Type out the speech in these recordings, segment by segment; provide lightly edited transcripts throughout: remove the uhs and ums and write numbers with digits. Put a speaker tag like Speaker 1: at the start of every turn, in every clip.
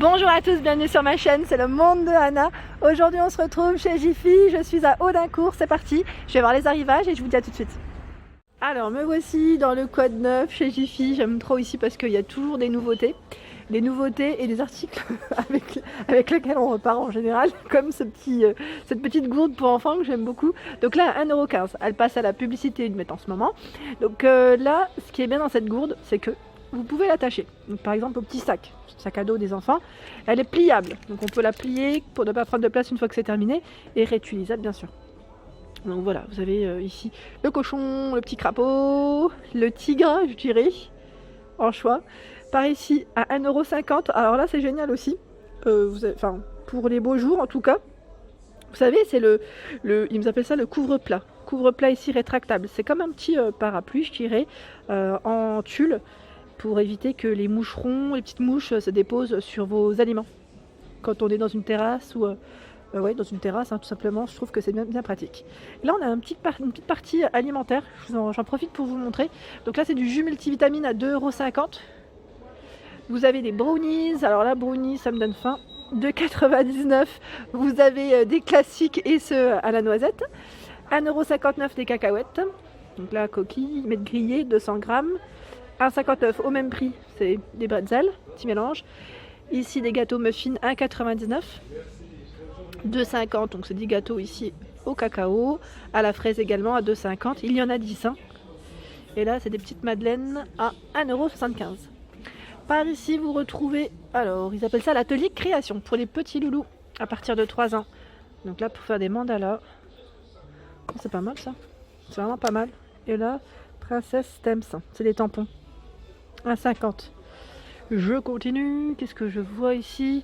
Speaker 1: Bonjour à tous, bienvenue sur ma chaîne, c'est le monde de Anna. Aujourd'hui on se retrouve chez Jiffy, je suis à Audincourt, c'est parti. Je vais voir les arrivages et je vous dis à tout de suite. Alors me voici dans le quad 9 chez Jiffy, j'aime trop ici parce qu'il y a toujours des nouveautés. Des nouveautés et des articles avec lesquels on repart en général, comme cette petite gourde pour enfants que j'aime beaucoup. Donc là, 1,15 €, elle passe à la publicité de mettre en ce moment. Donc là, ce qui est bien dans cette gourde, c'est que vous pouvez l'attacher. Donc par exemple au petit sac à dos des enfants, elle est pliable. Donc on peut la plier pour ne pas prendre de place une fois que c'est terminé et réutilisable bien sûr. Donc voilà, vous avez ici le cochon, le petit crapaud, le tigre, je dirais, en choix. Par ici à 1,50 €. Alors là c'est génial aussi. Pour les beaux jours en tout cas. Vous savez, c'est ils nous appellent ça le couvre-plat. Couvre-plat ici rétractable. C'est comme un petit parapluie, je dirais, en tulle, pour éviter que les moucherons, les petites mouches se déposent sur vos aliments. Quand on est dans une terrasse ou dans une terrasse, tout simplement, je trouve que c'est bien pratique. Là, on a une petite partie alimentaire. J'en profite pour vous montrer. Donc là, c'est du jus multivitamine à 2,50 €. Vous avez des brownies. Alors là, brownies, ça me donne faim. 2,99 €. Vous avez des classiques et ceux à la noisette. 1,59 € des cacahuètes. Donc là, coquille, mettre grillé, 200 grammes. 1,59 € au même prix, c'est des bretzels, petit mélange. Ici des gâteaux muffins, 1,99 €. 2,50 €, donc c'est des gâteaux ici au cacao, à la fraise également à 2,50 €. Il y en a 10. Et là c'est des petites madeleines à 1,75 €. Par ici vous retrouvez, alors ils appellent ça l'atelier création pour les petits loulous à partir de 3 ans. Donc là pour faire des mandalas, c'est pas mal ça, c'est vraiment pas mal. Et là, Princesse Stems, c'est des tampons. 1,50 €. Je continue. Qu'est-ce que je vois ici?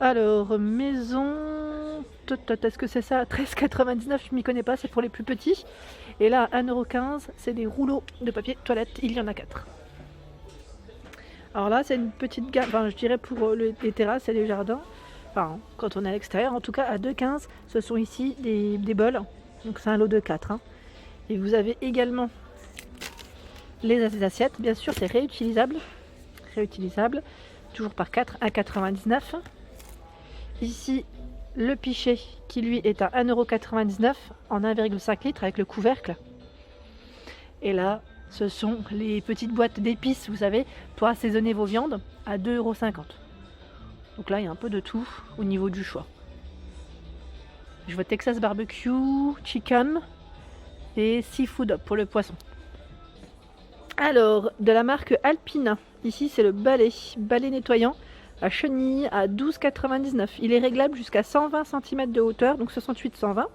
Speaker 1: Alors, maison. Est-ce que c'est ça? 13,99 €, je m'y connais pas, c'est pour les plus petits. Et là, 1,15 €, c'est des rouleaux de papier toilette. Il y en a 4. Alors là, c'est une petite gamme, je dirais pour les terrasses et les jardins. Enfin, quand on est à l'extérieur, en tout cas, à 2,15 €, ce sont ici des bols. Donc c'est un lot de 4. Et vous avez également les assiettes, bien sûr, c'est réutilisable, toujours par 4 à 99 €. Ici, le pichet qui lui est à 1,99 € en 1,5 litres avec le couvercle. Et là, ce sont les petites boîtes d'épices, vous savez, pour assaisonner vos viandes à 2,50 €. Donc là, il y a un peu de tout au niveau du choix. Je vois Texas barbecue, chicken et seafood pour le poisson. Alors, de la marque Alpina, ici c'est le balai nettoyant à chenille à 12,99 €. Il est réglable jusqu'à 120 cm de hauteur, donc 68-120.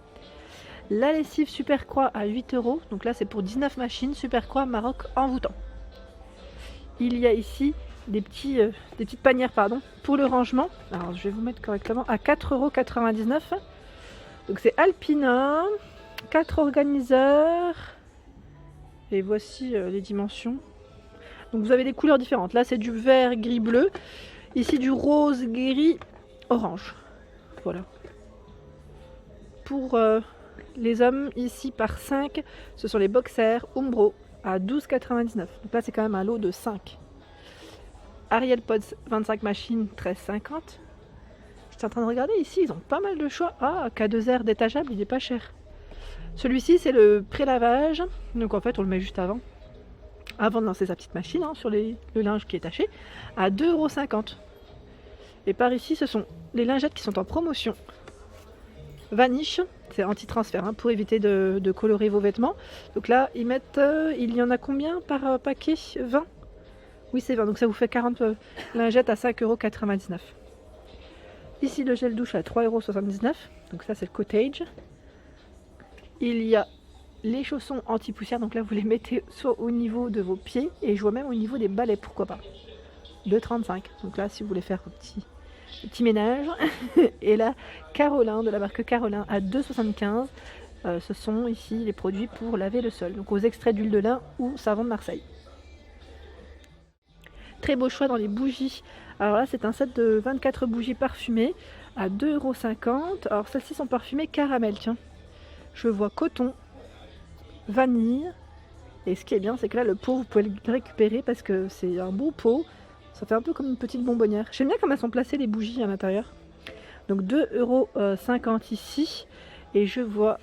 Speaker 1: La lessive Super Croix à 8 €, donc là c'est pour 19 machines, Super Croix Maroc envoûtant. Il y a ici des petites panières pour le rangement. Alors je vais vous mettre correctement à 4,99 €. Donc c'est Alpina, 4 organiseurs. Et voici les dimensions. Donc vous avez des couleurs différentes. Là c'est du vert, gris, bleu. Ici du rose, gris, orange. Voilà. Pour les hommes, ici par 5, ce sont les boxers Umbro à 12,99 €. Donc là c'est quand même un lot de 5. Ariel Pods 25 machines, 13,50 €. J'étais en train de regarder ici, ils ont pas mal de choix. Ah, K2R détachable, il est pas cher. Celui-ci c'est le pré-lavage, donc en fait on le met juste avant de lancer sa petite machine sur le linge qui est taché, à 2,50 €. Et par ici ce sont les lingettes qui sont en promotion. Vanish, c'est anti-transfert pour éviter de colorer vos vêtements. Donc là ils mettent, il y en a combien par paquet? 20. Oui c'est 20, donc ça vous fait 40 lingettes à 5,99 €. Ici le gel douche à 3,79 €, donc ça c'est le cottage. Il y a les chaussons anti-poussière, donc là vous les mettez soit au niveau de vos pieds et je vois même au niveau des balais, pourquoi pas. 2,35 €, donc là si vous voulez faire un petit ménage. Et là Carolin, de la marque Carolin à 2,75 €. Ce sont ici les produits pour laver le sol, donc aux extraits d'huile de lin ou savon de Marseille. Très beau choix dans les bougies. Alors là c'est un set de 24 bougies parfumées à 2,50 €. Alors celles-ci sont parfumées caramel, tiens. Je vois coton, vanille. Et ce qui est bien, c'est que là, le pot, vous pouvez le récupérer parce que c'est un beau pot. Ça fait un peu comme une petite bonbonnière. J'aime bien comme elles sont placées les bougies à l'intérieur. Donc 2,50 € ici. Et je vois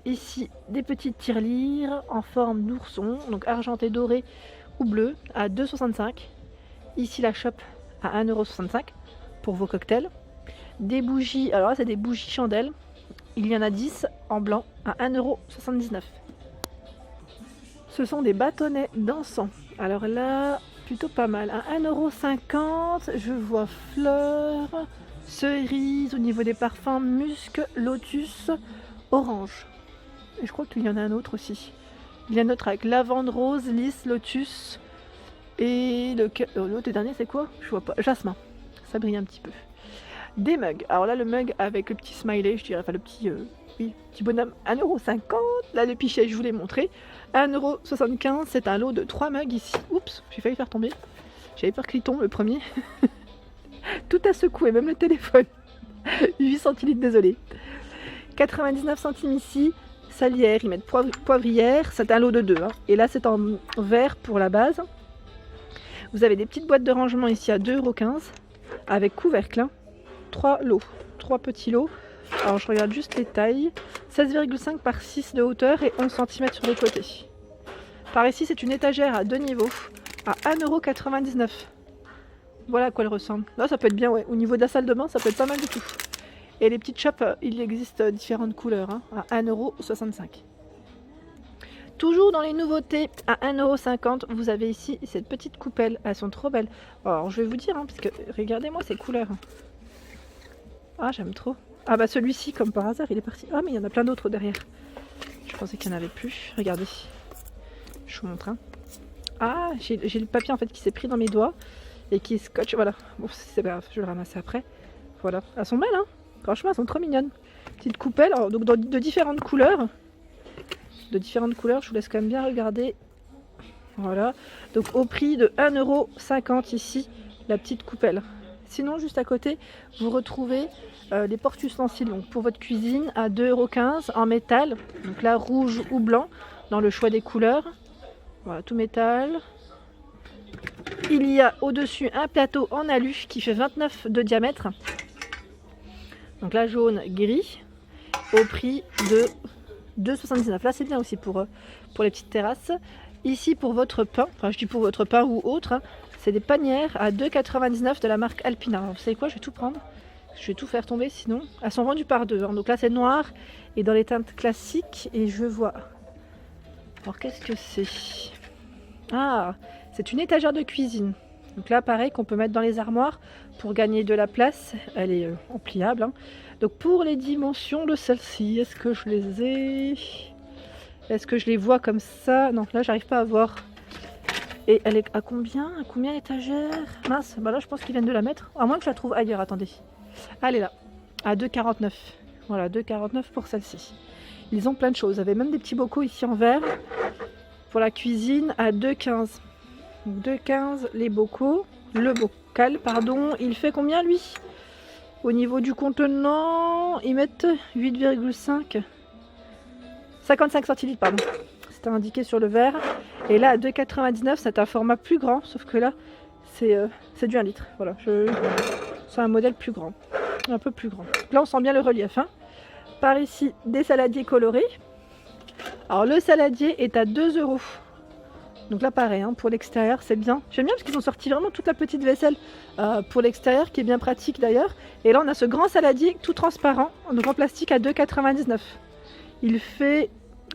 Speaker 1: ici des petites tirelires en forme d'ourson, donc argenté, doré ou bleu, à 2,65 €. Ici la chope à 1,65 € pour vos cocktails. Des bougies, alors là c'est des bougies chandelles. Il y en a 10 en blanc à 1,79 €. Ce sont des bâtonnets d'encens. Alors là, plutôt pas mal. À 1,50 €, je vois fleurs, cerises, au niveau des parfums, musc, lotus, orange. Et je crois qu'il y en a un autre aussi. Il y en a un autre avec lavande, rose, lys, lotus. Et l'autre dernier c'est quoi? Je vois pas. Jasmin. Ça brille un petit peu. Des mugs. Alors là le mug avec le petit smiley, je dirais, enfin le petit, petit bonhomme, 1,50 €. Là le pichet je vous l'ai montré. 1,75 €, c'est un lot de 3 mugs ici. Oups, j'ai failli faire tomber. J'avais peur qu'il tombe le premier. Tout a secoué, même le téléphone. 8 centilitres, désolé. 99 centimes ici. Salière, ils mettent poivrière, c'est un lot de 2. Hein. Et là c'est en verre pour la base. Vous avez des petites boîtes de rangement ici à 2,15 € avec couvercle. 3 lots, 3 petits lots. Alors je regarde juste les tailles. 16,5 par 6 de hauteur et 11 cm sur les côtés. Par ici c'est une étagère à 2 niveaux à 1,99 €. Voilà à quoi elle ressemble. Là ça peut être bien, ouais. Au niveau de la salle de bain ça peut être pas mal du tout. Et les petites chopes, il existe différentes couleurs, hein, à 1,65 €. Toujours dans les nouveautés, à 1,50 €, vous avez ici cette petite coupelle. Elles sont trop belles. Alors je vais vous dire, hein, parce que regardez-moi ces couleurs. Ah j'aime trop. Ah bah celui-ci, comme par hasard, il est parti. Ah mais il y en a plein d'autres derrière. Je pensais qu'il n'y en avait plus. Regardez. Je vous montre. Hein. Ah, j'ai le papier en fait qui s'est pris dans mes doigts et qui scotche. Voilà. Bon, c'est pas grave, je vais le ramasser après. Voilà. Elles sont belles, hein. Franchement, elles sont trop mignonnes. Petite coupelle, alors, donc de différentes couleurs. De différentes couleurs, je vous laisse quand même bien regarder. Voilà. Donc au prix de 1,50 € ici, la petite coupelle. Sinon, juste à côté, vous retrouvez les porte-ustensiles donc pour votre cuisine à 2,15 € en métal. Donc là, rouge ou blanc, dans le choix des couleurs. Voilà, tout métal. Il y a au-dessus un plateau en alu qui fait 29 de diamètre. Donc là, jaune, gris, au prix de 2,79 €. Là, c'est bien aussi pour les petites terrasses. Ici, pour votre pain, enfin je dis pour votre pain ou autre, hein, c'est des panières à 2,99 € de la marque Alpina. Alors, vous savez quoi, je vais tout prendre. Je vais tout faire tomber sinon. Elles sont vendues par 2. Hein. Donc là, c'est noir et dans les teintes classiques. Et je vois... Alors, qu'est-ce que c'est? Ah, c'est une étagère de cuisine. Donc là, pareil, qu'on peut mettre dans les armoires pour gagner de la place. Elle est en pliable. Hein. Donc pour les dimensions de celle-ci, est-ce que je les ai? Est-ce que je les vois comme ça? Non, là, j'arrive pas à voir. Et elle est à combien? À combien l'étagère? Mince, bah là, je pense qu'ils viennent de la mettre. À moins que je la trouve ailleurs, attendez. Elle est là, à 2,49 €. Voilà, 2,49 € pour celle-ci. Ils ont plein de choses. Vous avez même des petits bocaux ici en verre. Pour la cuisine, à 2,15 €. Donc 2,15 € les bocaux. Le bocal, pardon, il fait combien lui? Au niveau du contenant, ils mettent 8,5. 55 centilitres, pardon. C'était indiqué sur le verre. Et là, à 2,99 €, c'est un format plus grand. Sauf que là, c'est du 1 litre. Voilà, c'est un modèle plus grand. Un peu plus grand. Là, on sent bien le relief. Hein. Par ici, des saladiers colorés. Alors, le saladier est à 2 €. Donc là, pareil, hein, pour l'extérieur, c'est bien. J'aime bien parce qu'ils ont sorti vraiment toute la petite vaisselle pour l'extérieur, qui est bien pratique d'ailleurs. Et là, on a ce grand saladier tout transparent, donc en plastique à 2,99 €. Il fait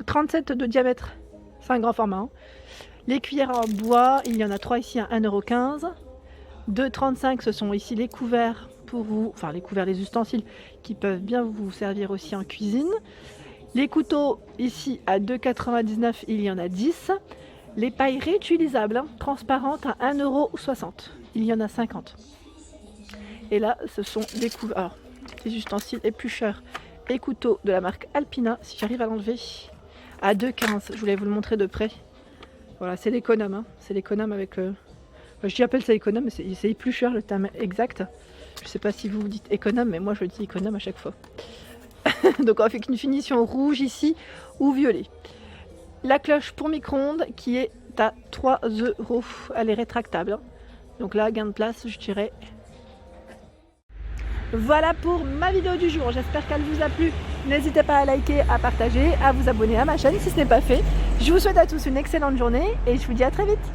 Speaker 1: 37 de diamètre. C'est un grand format. Hein. Les cuillères en bois, il y en a 3 ici à 1,15 €. 2,35 €, ce sont ici les couverts pour vous, enfin les couverts, les ustensiles qui peuvent bien vous servir aussi en cuisine. Les couteaux ici à 2,99 €, il y en a 10. Les pailles réutilisables, hein, transparentes à 1,60 €. Il y en a 50. Et là, ce sont des couverts. Alors, les ustensiles éplucheurs et couteaux de la marque Alpina, si j'arrive à l'enlever, à 2,15 €. Je voulais vous le montrer de près. Voilà, c'est l'économe. Hein. C'est l'économe avec... je appelle ça économe, mais c'est éplucheur le terme exact. Je ne sais pas si vous dites économe, mais moi je dis économe à chaque fois. Donc avec une finition rouge ici ou violet. La cloche pour micro-ondes qui est à 3 €. Elle est rétractable. Hein. Donc là, gain de place, je dirais. Voilà pour ma vidéo du jour, j'espère qu'elle vous a plu. N'hésitez pas à liker, à partager, à vous abonner à ma chaîne si ce n'est pas fait. Je vous souhaite à tous une excellente journée et je vous dis à très vite.